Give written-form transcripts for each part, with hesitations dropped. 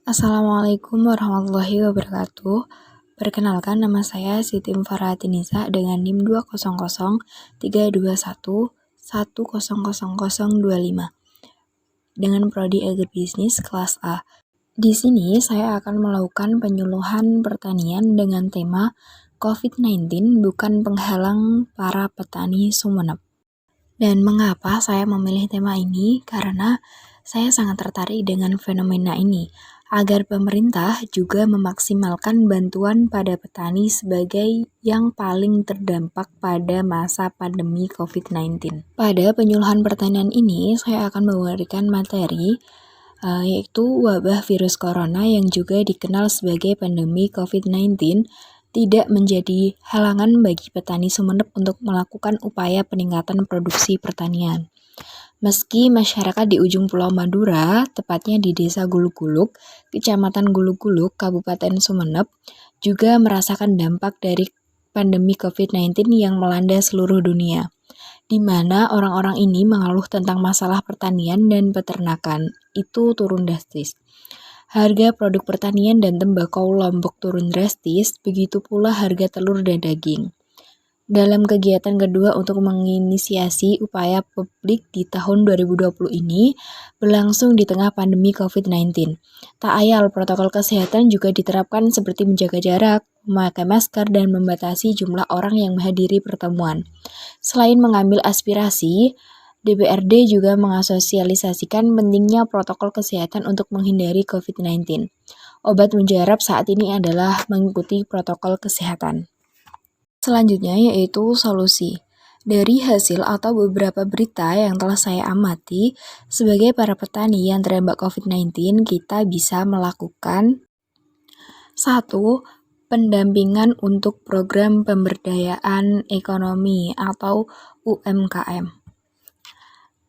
Assalamualaikum warahmatullahi wabarakatuh. Perkenalkan, nama saya Siti Farhatinisa dengan NIM 2000321000025 dengan prodi agribisnis kelas A. Di sini saya akan melakukan penyuluhan pertanian dengan tema COVID-19 bukan penghalang para petani Sumeneb. Dan mengapa saya memilih tema ini? Karena saya sangat tertarik dengan fenomena ini, agar pemerintah juga memaksimalkan bantuan pada petani sebagai yang paling terdampak pada masa pandemi COVID-19. Pada penyuluhan pertanian ini, saya akan memberikan materi yaitu wabah virus corona yang juga dikenal sebagai pandemi COVID-19 tidak menjadi halangan bagi petani Sumeneb untuk melakukan upaya peningkatan produksi pertanian. Meski masyarakat di ujung Pulau Madura, tepatnya di Desa Gulug-Gulug, Kecamatan Gulug-Gulug, Kabupaten Sumeneb, juga merasakan dampak dari pandemi COVID-19 yang melanda seluruh dunia, di mana orang-orang ini mengeluh tentang masalah pertanian dan peternakan itu turun drastis. Harga produk pertanian dan tembakau Lombok turun drastis, begitu pula harga telur dan daging. Dalam kegiatan kedua untuk menginisiasi upaya publik di tahun 2020 ini berlangsung di tengah pandemi COVID-19. Tak ayal, protokol kesehatan juga diterapkan seperti menjaga jarak, memakai masker, dan membatasi jumlah orang yang menghadiri pertemuan. Selain mengambil aspirasi, DPRD juga mengasosialisasikan pentingnya protokol kesehatan untuk menghindari COVID-19. Obat mujarab saat ini adalah mengikuti protokol kesehatan. Selanjutnya yaitu solusi. Dari hasil atau beberapa berita yang telah saya amati, sebagai para petani yang terdampak COVID-19, kita bisa melakukan 1. Pendampingan untuk program pemberdayaan ekonomi atau UMKM.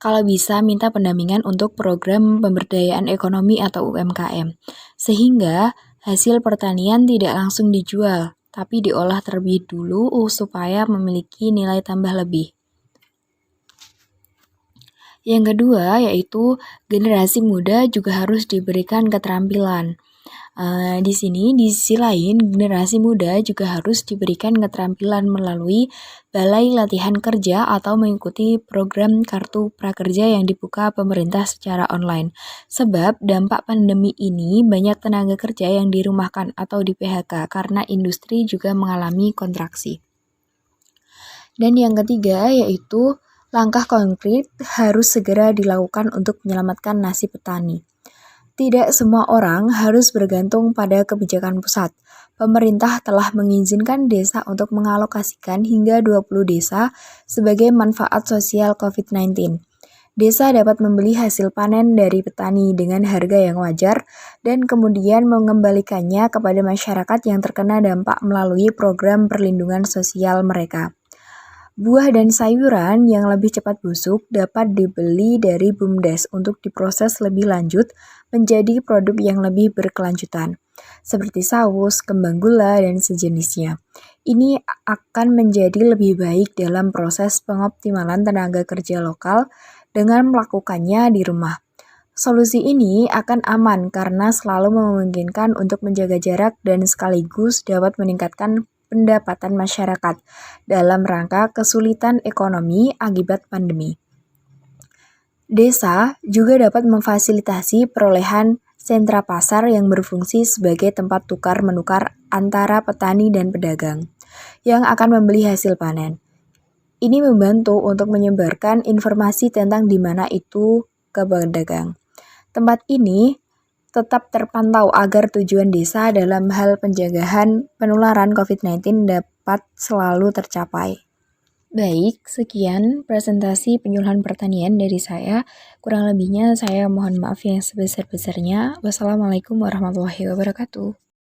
Kalau bisa minta pendampingan untuk program pemberdayaan ekonomi atau UMKM, sehingga hasil pertanian tidak langsung dijual, tapi diolah terlebih dulu supaya memiliki nilai tambah lebih. Yang kedua yaitu generasi muda juga harus diberikan keterampilan. Di sisi lain, generasi muda juga harus diberikan keterampilan melalui balai latihan kerja atau mengikuti program kartu prakerja yang dibuka pemerintah secara online. Sebab dampak pandemi ini banyak tenaga kerja yang dirumahkan atau di PHK karena industri juga mengalami kontraksi. Dan yang ketiga yaitu langkah konkret harus segera dilakukan untuk menyelamatkan nasib petani. Tidak semua orang harus bergantung pada kebijakan pusat. Pemerintah telah mengizinkan desa untuk mengalokasikan hingga 20 desa sebagai manfaat sosial COVID-19. Desa dapat membeli hasil panen dari petani dengan harga yang wajar dan kemudian mengembalikannya kepada masyarakat yang terkena dampak melalui program perlindungan sosial mereka. Buah dan sayuran yang lebih cepat busuk dapat dibeli dari BUMDes untuk diproses lebih lanjut menjadi produk yang lebih berkelanjutan, seperti saus, kembang gula, dan sejenisnya. Ini akan menjadi lebih baik dalam proses pengoptimalan tenaga kerja lokal dengan melakukannya di rumah. Solusi ini akan aman karena selalu memungkinkan untuk menjaga jarak dan sekaligus dapat meningkatkan pendapatan masyarakat dalam rangka kesulitan ekonomi akibat pandemi. Desa juga dapat memfasilitasi perolehan sentra pasar yang berfungsi sebagai tempat tukar-menukar antara petani dan pedagang yang akan membeli hasil panen. Ini membantu untuk menyebarkan informasi tentang di mana itu ke pedagang. Tempat ini tetap terpantau agar tujuan desa dalam hal pencegahan penularan COVID-19 dapat selalu tercapai. Baik, sekian presentasi penyuluhan pertanian dari saya. Kurang lebihnya saya mohon maaf yang sebesar-besarnya. Wassalamualaikum warahmatullahi wabarakatuh.